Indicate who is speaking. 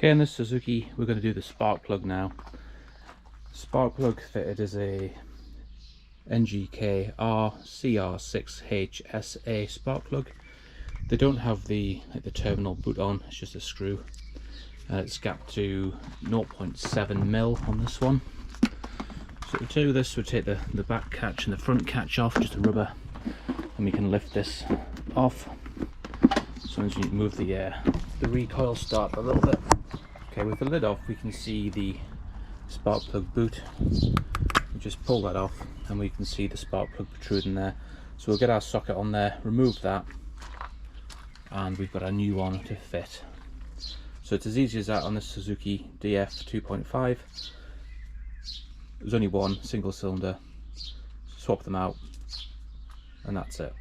Speaker 1: Okay, in this Suzuki we're going to do the spark plug now. Spark plug fitted is a NGK RCR6HSA spark plug. They don't have the terminal boot on, it's just a screw. It's gapped to 0.7mm on this one. So to do this, we take the back catch and the front catch off, just a rubber, and we can lift this off. So as you move the recoil start a little bit. Okay, with the lid off we can see the spark plug boot. We just pull that off and we can see the spark plug protruding there. So we'll get our socket on there, remove that, and we've got a new one to fit. So it's as easy as that on the Suzuki DF2.5. There's only one single cylinder, swap them out, and that's it.